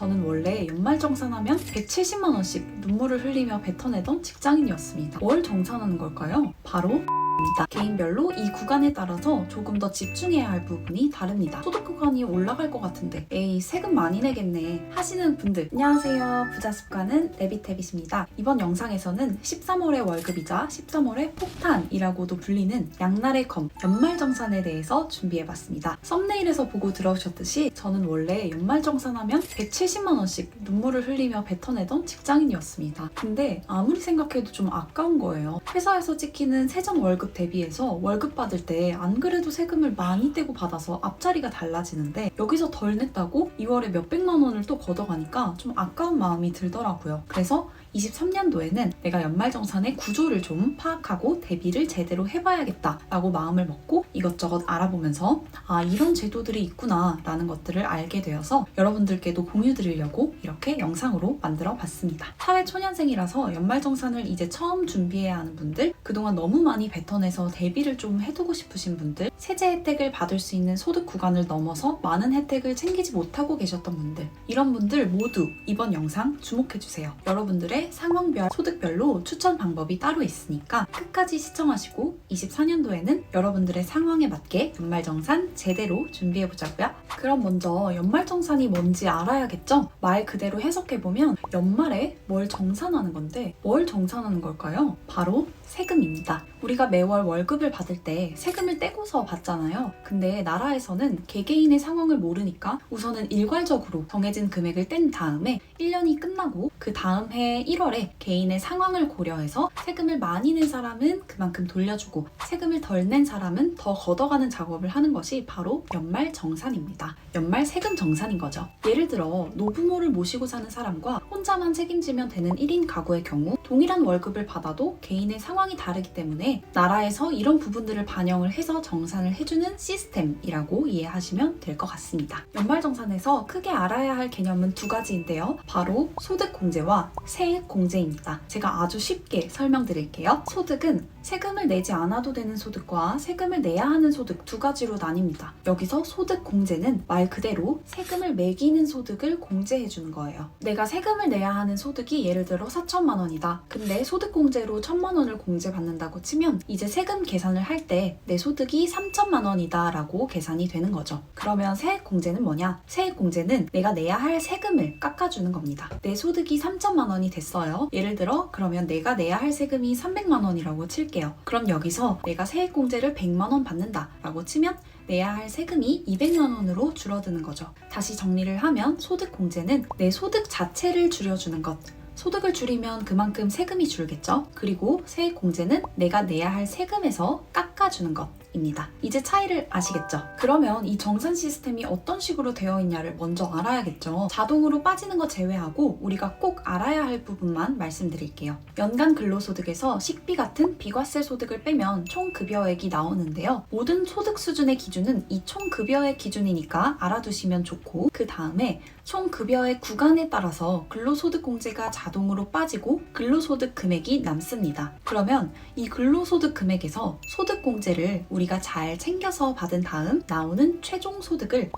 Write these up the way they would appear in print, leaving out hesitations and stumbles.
저는 원래 연말정산하면 170만원씩 눈물을 흘리며 뱉어내던 직장인이었습니다. 뭘 정산하는 걸까요? 바로 개인별로 이 구간에 따라서 조금 더 집중해야 할 부분이 다릅니다. 소득 구간이 올라갈 것 같은데 에이 세금 많이 내겠네 하시는 분들, 안녕하세요. 부자습관은 레빗햇빗입니다. 이번 영상에서는 13월의 월급이자 13월의 폭탄이라고도 불리는 양날의 검, 연말정산에 대해서 준비해봤습니다. 썸네일에서 보고 들어오셨듯이 저는 원래 연말정산하면 170만원씩 눈물을 흘리며 뱉어내던 직장인이었습니다. 근데 아무리 생각해도 좀 아까운 거예요. 회사에서 찍히는 세전 월급 대비해서 월급 받을 때 안 그래도 세금을 많이 떼고 받아서 앞자리가 달라지는데 여기서 덜 냈다고 2월에 몇백만 원을 또 걷어가니까 좀 아까운 마음이 들더라고요. 그래서 23년도에는 내가 연말정산의 구조를 좀 파악하고 대비를 제대로 해봐야겠다라고 마음을 먹고 이것저것 알아보면서 아, 이런 제도들이 있구나 라는 것들을 알게 되어서 여러분들께도 공유드리려고 이렇게 영상으로 만들어 봤습니다. 사회초년생이라서 연말정산을 이제 처음 준비해야 하는 분들, 그동안 너무 많이 뱉어내서 대비를 좀 해두고 싶으신 분들, 세제 혜택을 받을 수 있는 소득 구간을 넘어서 많은 혜택을 챙기지 못하고 계셨던 분들, 이런 분들 모두 이번 영상 주목해주세요. 여러분들의 상황별, 소득별로 추천 방법이 따로 있으니까 끝까지 시청하시고 24년도에는 여러분들의 상황에 맞게 연말정산 제대로 준비해보자고요. 그럼 먼저 연말정산이 뭔지 알아야겠죠? 말 그대로 해석해보면 연말에 뭘 정산하는 건데 뭘 정산하는 걸까요? 바로 세금입니다. 우리가 매월 월급을 받을 때 세금을 떼고서 받잖아요. 근데 나라에서는 개개인의 상황을 모르니까 우선은 일괄적으로 정해진 금액을 뗀 다음에 1년이 끝나고 그 다음 해 1월에 개인의 상황을 고려해서 세금을 많이 낸 사람은 그만큼 돌려주고 세금을 덜 낸 사람은 더 걷어가는 작업을 하는 것이 바로 연말 정산입니다. 연말 세금 정산인 거죠. 예를 들어 노부모를 모시고 사는 사람과 혼자만 책임지면 되는 1인 가구의 경우 동일한 월급을 받아도 개인의 상황이 다르기 때문에 나라에서 이런 부분들을 반영을 해서 정산을 해주는 시스템이라고 이해하시면 될 것 같습니다. 연말정산에서 크게 알아야 할 개념은 두 가지인데요. 바로 소득공제와 세액공제입니다. 제가 아주 쉽게 설명드릴게요. 소득은 세금을 내지 않아도 되는 소득과 세금을 내야 하는 소득 두 가지로 나뉩니다. 여기서 소득공제는 말 그대로 세금을 매기는 소득을 공제해주는 거예요. 내가 세금을 내야 하는 소득이 예를 들어 4천만 원이다. 근데 소득공제로 1천만 원을 공제받는다고 치면 이제 세금 계산을 할 때 내 소득이 3천만 원이다 라고 계산이 되는 거죠. 그러면 세액공제는 뭐냐? 세액공제는 내가 내야 할 세금을 깎아주는 겁니다. 내 소득이 3천만 원이 됐어요. 예를 들어 그러면 내가 내야 할 세금이 300만 원이라고 칠게요. 그럼 여기서 내가 세액공제를 100만 원 받는다 라고 치면 내야 할 세금이 200만 원으로 줄어드는 거죠. 다시 정리를 하면 소득공제는 내 소득 자체를 줄여주는 것, 소득을 줄이면 그만큼 세금이 줄겠죠. 그리고 세액공제는 내가 내야 할 세금에서 깎아주는 것입니다. 이제 차이를 아시겠죠? 그러면 이 정산 시스템이 어떤 식으로 되어 있냐를 먼저 알아야겠죠. 자동으로 빠지는 거 제외하고 우리가 꼭 알아야 할 부분만 말씀드릴게요. 연간 근로소득에서 식비 같은 비과세 소득을 빼면 총 급여액이 나오는데요. 모든 소득 수준의 기준은 이 총 급여액 기준이니까 알아두시면 좋고, 그 다음에 총 급여액 구간에 따라서 근로소득 공제가 자동으로 빠지고 근로소득 금액이 남습니다. 그러면 이 근로소득 금액에서 소득 공제를 우리가 잘 챙겨서 받은 다음 나오는 최종 소득을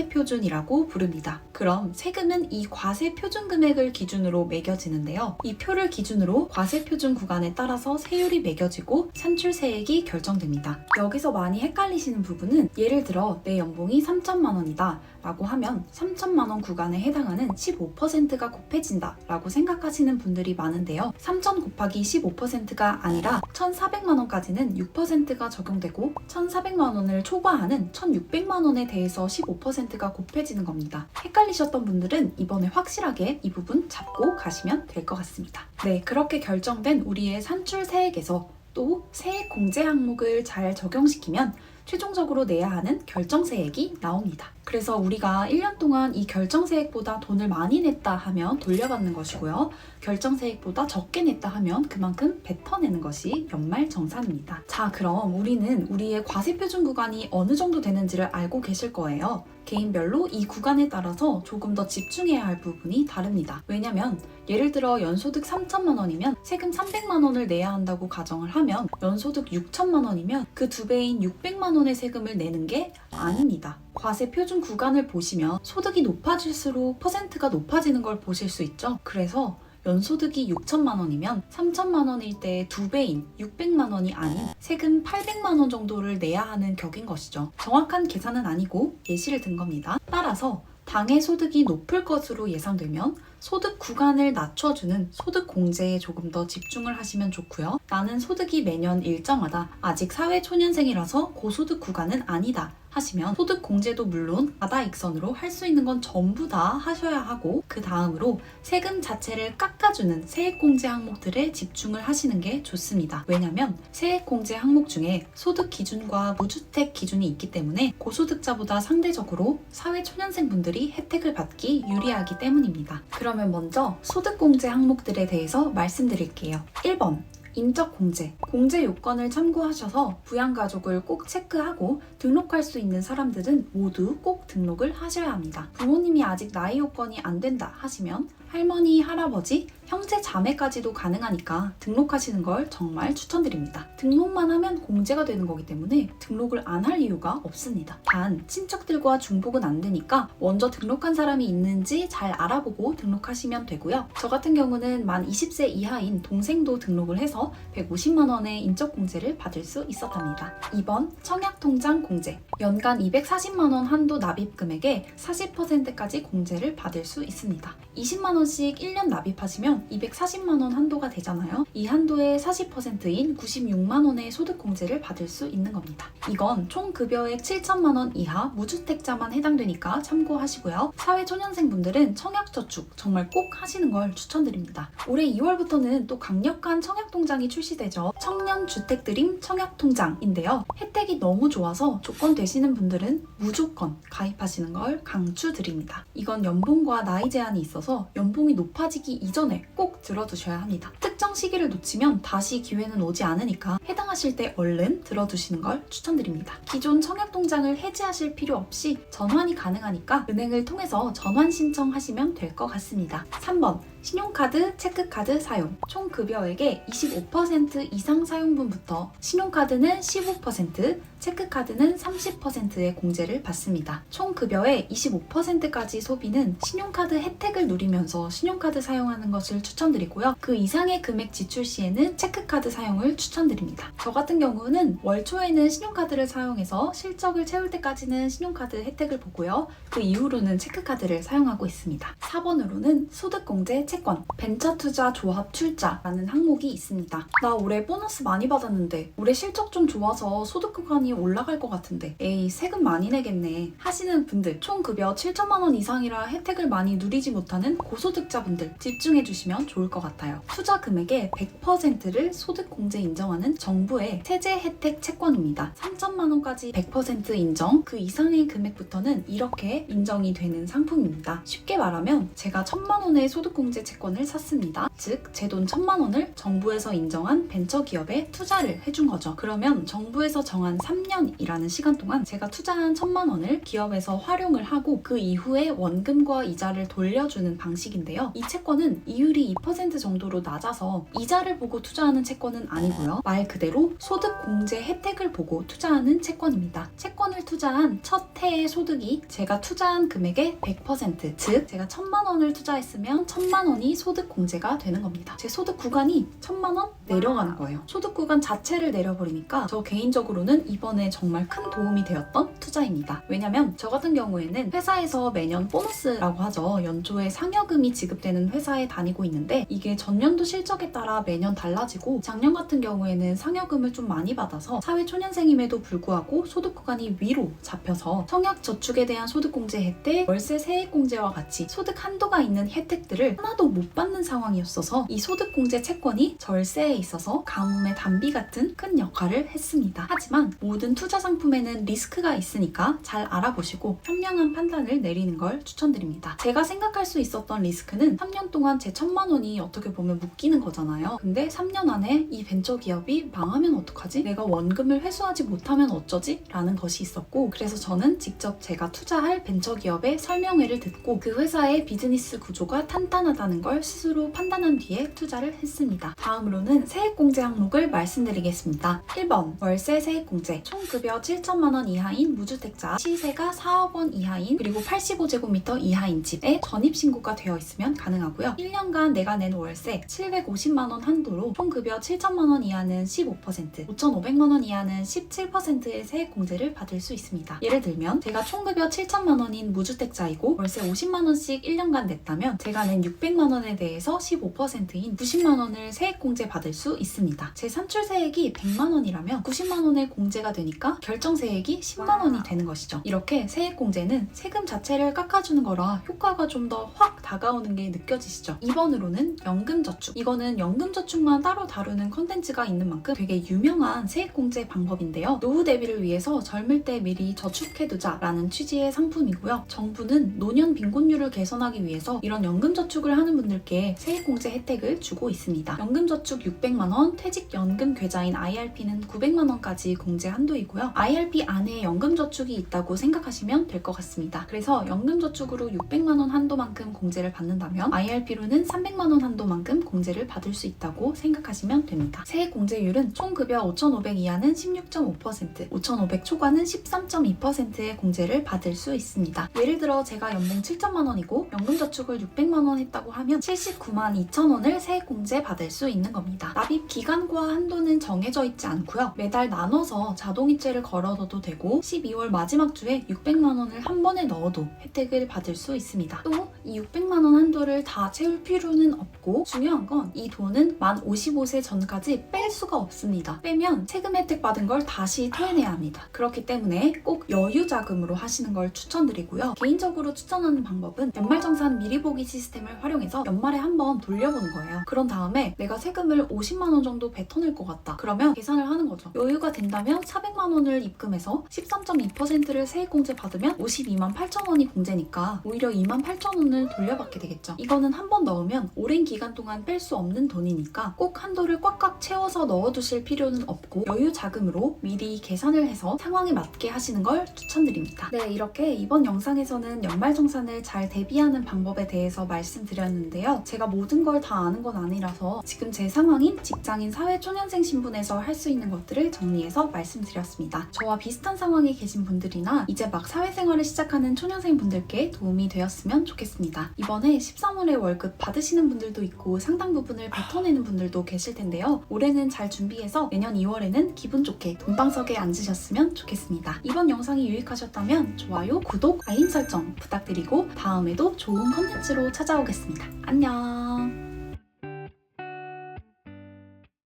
과세표준이라고 부릅니다. 그럼 세금은 이 과세표준 금액을 기준으로 매겨지는데요. 이 표를 기준으로 과세표준 구간에 따라서 세율이 매겨지고 산출세액이 결정됩니다. 여기서 많이 헷갈리시는 부분은 예를 들어 내 연봉이 3천만 원이다 라고 하면 3천만 원 구간에 해당하는 15%가 곱해진다 라고 생각하시는 분들이 많은데요. 3천 곱하기 15%가 아니라 1,400만 원까지는 6%가 적용되고 1,400만 원을 초과하는 1,600만 원에 대해서 15%가 곱해지는 겁니다. 헷갈리셨던 분들은 이번에 확실하게 이 부분 잡고 가시면 될 것 같습니다. 네, 그렇게 결정된 우리의 산출세액에서 또 세액 공제 항목을 잘 적용시키면 최종적으로 내야 하는 결정세액이 나옵니다. 그래서 우리가 1년 동안 이 결정세액보다 돈을 많이 냈다 하면 돌려받는 것이고요. 결정세액보다 적게 냈다 하면 그만큼 뱉어내는 것이 연말정산입니다. 자, 그럼 우리는 우리의 과세표준 구간이 어느 정도 되는지를 알고 계실 거예요. 개인별로 이 구간에 따라서 조금 더 집중해야 할 부분이 다릅니다. 왜냐면 예를 들어 연소득 3천만 원이면 세금 300만 원을 내야 한다고 가정을 하면 연소득 6천만 원이면 그 2배인 600만 원의 세금을 내는 게 아닙니다. 과세 표준 구간을 보시면 소득이 높아질수록 퍼센트가 높아지는 걸 보실 수 있죠. 그래서 연소득이 6천만 원이면 3천만 원일 때 2배인 600만 원이 아닌 세금 800만 원 정도를 내야 하는 격인 것이죠. 정확한 계산은 아니고 예시를 든 겁니다. 따라서 당해 소득이 높을 것으로 예상되면 소득 구간을 낮춰주는 소득 공제에 조금 더 집중을 하시면 좋고요. 나는 소득이 매년 일정하다. 아직 사회초년생이라서 고소득 구간은 아니다. 하시면 소득 공제도 물론 다다익선으로 할 수 있는 건 전부 다 하셔야 하고 그 다음으로 세금 자체를 깎아주는 세액공제 항목들에 집중을 하시는 게 좋습니다. 왜냐면 세액공제 항목 중에 소득 기준과 무주택 기준이 있기 때문에 고소득자보다 상대적으로 사회초년생분들이 혜택을 받기 유리하기 때문입니다. 그러면 먼저 소득공제 항목들에 대해서 말씀드릴게요. 1번 인적공제. 공제 요건을 참고하셔서 부양가족을 꼭 체크하고 등록할 수 있는 사람들은 모두 꼭 등록을 하셔야 합니다. 부모님이 아직 나이 요건이 안 된다 하시면 할머니, 할아버지, 형제, 자매까지도 가능하니까 등록하시는 걸 정말 추천드립니다. 등록만 하면 공제가 되는 거기 때문에 등록을 안 할 이유가 없습니다. 단, 친척들과 중복은 안 되니까 먼저 등록한 사람이 있는지 잘 알아보고 등록하시면 되고요. 저 같은 경우는 만 20세 이하인 동생도 등록을 해서 150만 원의 인적공제를 받을 수 있었답니다. 2번, 청약통장 공제. 연간 240만 원 한도 납입 금액의 40%까지 공제를 받을 수 있습니다. 20만 원씩 1년 납입하시면 240만 원 한도가 되잖아요. 이 한도의 40%인 96만 원의 소득 공제를 받을 수 있는 겁니다. 이건 총 급여액 7천만 원 이하 무주택자만 해당되니까 참고하시고요. 사회초년생분들은 청약저축 정말 꼭 하시는 걸 추천드립니다. 올해 2월부터는 또 강력한 청약통장이 출시되죠. 청년주택드림 청약통장인데요. 혜택이 너무 좋아서 조건 되시는 분들은 무조건 가입하시는 걸 강추드립니다. 이건 연봉과 나이 제한이 있어서 연봉이 높아지기 이전에 꼭 들어두셔야 합니다. 특정 시기를 놓치면 다시 기회는 오지 않으니까 해당하실 때 얼른 들어두시는 걸 추천드립니다. 기존 청약통장을 해지하실 필요 없이 전환이 가능하니까 은행을 통해서 전환 신청하시면 될 것 같습니다. 3번 신용카드, 체크카드 사용. 총 급여액의 25% 이상 사용분부터 신용카드는 15%, 체크카드는 30%의 공제를 받습니다. 총 급여의 25%까지 소비는 신용카드 혜택을 누리면서 신용카드 사용하는 것을 추천드리고요. 그 이상의 금액 지출 시에는 체크카드 사용을 추천드립니다. 저 같은 경우는 월 초에는 신용카드를 사용해서 실적을 채울 때까지는 신용카드 혜택을 보고요. 그 이후로는 체크카드를 사용하고 있습니다. 4번으로는 소득공제 채권, 벤처투자 조합 출자라는 항목이 있습니다. 나 올해 보너스 많이 받았는데 올해 실적 좀 좋아서 소득 구간이 올라갈 것 같은데 에이 세금 많이 내겠네 하시는 분들, 총 급여 7천만 원 이상이라 혜택을 많이 누리지 못하는 고소득자분들 집중해 주시면 좋을 것 같아요. 투자 금액의 100%를 소득공제 인정하는 정부의 세제 혜택 채권입니다. 3천만 원까지 100% 인정, 그 이상의 금액부터는 이렇게 인정이 되는 상품입니다. 쉽게 말하면 제가 1,000만 원의 소득공제 채권을 샀습니다. 즉, 제 돈 1,000만 원을 정부에서 인정한 벤처기업에 투자를 해준 거죠. 그러면 정부에서 정한 3년이라는 시간 동안 제가 투자한 1,000만 원을 기업에서 활용을 하고 그 이후에 원금과 이자를 돌려주는 방식인데요. 이 채권은 이율이 2% 정도로 낮아서 이자를 보고 투자하는 채권은 아니고요. 말 그대로 소득공제 혜택을 보고 투자하는 채권입니다. 채권을 투자한 첫 해의 소득이 제가 투자한 금액의 100%, 즉 제가 1,000만 원을 투자했으면 1,000만 원이 소득 공제가 되는 겁니다. 제 소득 구간이 1,000만 원 내려가는 거예요. 소득 구간 자체를 내려버리니까 저 개인적으로는 이번에 정말 큰 도움이 되었던 투자입니다. 왜냐면 저 같은 경우에는 회사에서 매년 보너스라고 하죠. 연초에 상여금이 지급되는 회사에 다니고 있는데 이게 전년도 실적에 따라 매년 달라지고 작년 같은 경우에는 상여금을 좀 많이 받아서 사회초년생임에도 불구하고 소득 구간이 위로 잡혀서 청약저축에 대한 소득공제 혜택, 월세 세액공제와 같이 소득 한도가 있는 혜택들을 하나도 못 받는 상황이었어서 이 소득공제 채권이 절세에 있어서 가뭄의 단비 같은 큰 역할을 했습니다. 하지만 모두 모든 투자 상품에는 리스크가 있으니까 잘 알아보시고 현명한 판단을 내리는 걸 추천드립니다. 제가 생각할 수 있었던 리스크는 3년 동안 제 1,000만 원이 어떻게 보면 묶이는 거잖아요. 근데 3년 안에 이 벤처기업이 망하면 어떡하지? 내가 원금을 회수하지 못하면 어쩌지? 라는 것이 있었고, 그래서 저는 직접 제가 투자할 벤처기업의 설명회를 듣고 그 회사의 비즈니스 구조가 탄탄하다는 걸 스스로 판단한 뒤에 투자를 했습니다. 다음으로는 세액공제 항목을 말씀드리겠습니다. 1번 월세 세액공제. 총급여 7천만 원 이하인 무주택자, 시세가 4억 원 이하인 그리고 85제곱미터 이하인 집에 전입신고가 되어 있으면 가능하고요. 1년간 내가 낸 월세 750만 원 한도로 총급여 7천만 원 이하는 15%, 5,500만 원 이하는 17%의 세액공제를 받을 수 있습니다. 예를 들면 제가 총급여 7천만 원인 무주택자이고 월세 50만 원씩 1년간 냈다면 제가 낸 600만 원에 대해서 15%인 90만 원을 세액공제 받을 수 있습니다. 제 산출세액이 100만 원이라면 90만 원의 공제가 되니까 결정세액이 10만 원이 되는 것이죠. 이렇게 세액공제는 세금 자체를 깎아주는 거라 효과가 좀 더 확 다가오는 게 느껴지시죠? 2번으로는 연금저축. 이거는 연금저축만 따로 다루는 컨텐츠가 있는 만큼 되게 유명한 세액공제 방법인데요. 노후 대비를 위해서 젊을 때 미리 저축해두자라는 취지의 상품이고요. 정부는 노년 빈곤율을 개선하기 위해서 이런 연금저축을 하는 분들께 세액공제 혜택을 주고 있습니다. 연금저축 600만 원, 퇴직연금 계좌인 IRP는 900만 원까지 공제 한도이고요. IRP 안에 연금저축이 있다고 생각하시면 될 것 같습니다. 그래서 연금저축으로 600만 원 한도만큼 공제를 받는다면 IRP로는 300만 원 한도만큼 공제를 받을 수 있다고 생각하시면 됩니다. 세액공제율은 총급여 5,500 이하는 16.5%, 5,500 초과는 13.2%의 공제를 받을 수 있습니다. 예를 들어 제가 연봉 7천만 원이고 연금저축을 600만 원 했다고 하면 79만 2천 원을 세액공제 받을 수 있는 겁니다. 납입 기간과 한도는 정해져 있지 않고요. 매달 나눠서 자동이체를 걸어둬도 되고 12월 마지막 주에 600만 원을 한 번에 넣어도 혜택을 받을 수 있습니다. 또 이 600만 원 한도를 다 채울 필요는 없고 중요한 건 이 돈은 만 55세 전까지 뺄 수가 없습니다. 빼면 세금 혜택 받은 걸 다시 토해내야 합니다. 그렇기 때문에 꼭 여유자금으로 하시는 걸 추천드리고요. 개인적으로 추천하는 방법은 연말정산 미리 보기 시스템을 활용해서 연말에 한번 돌려보는 거예요. 그런 다음에 내가 세금을 50만 원 정도 뱉어낼 것 같다. 그러면 계산을 하는 거죠. 여유가 된다면 400만 원을 입금해서 13.2%를 세액공제 받으면 52만 8천 원이 공제니까 오히려 2만 8천 원을 돌려받게 되겠죠. 이거는 한 번 넣으면 오랜 기간 동안 뺄 수 없는 돈이니까 꼭 한도를 꽉꽉 채워서 넣어두실 필요는 없고 여유 자금으로 미리 계산을 해서 상황에 맞게 하시는 걸 추천드립니다. 네, 이렇게 이번 영상에서는 연말정산을 잘 대비하는 방법에 대해서 말씀드렸는데요. 제가 모든 걸 다 아는 건 아니라서 지금 제 상황인 직장인 사회초년생 신분에서 할 수 있는 것들을 정리해서 말씀드렸습니다. 저와 비슷한 상황에 계신 분들이나 이제 막 사회생활을 시작하는 초년생 분들께 도움이 되었으면 좋겠습니다. 이번에 13월에 월급 받으시는 분들도 있고 상당 부분을 뱉어내는 분들도 계실 텐데요. 올해는 잘 준비해서 내년 2월에는 기분 좋게 돈방석에 앉으셨으면 좋겠습니다. 이번 영상이 유익하셨다면 좋아요, 구독, 알림 설정 부탁드리고 다음에도 좋은 컨텐츠로 찾아오겠습니다. 안녕!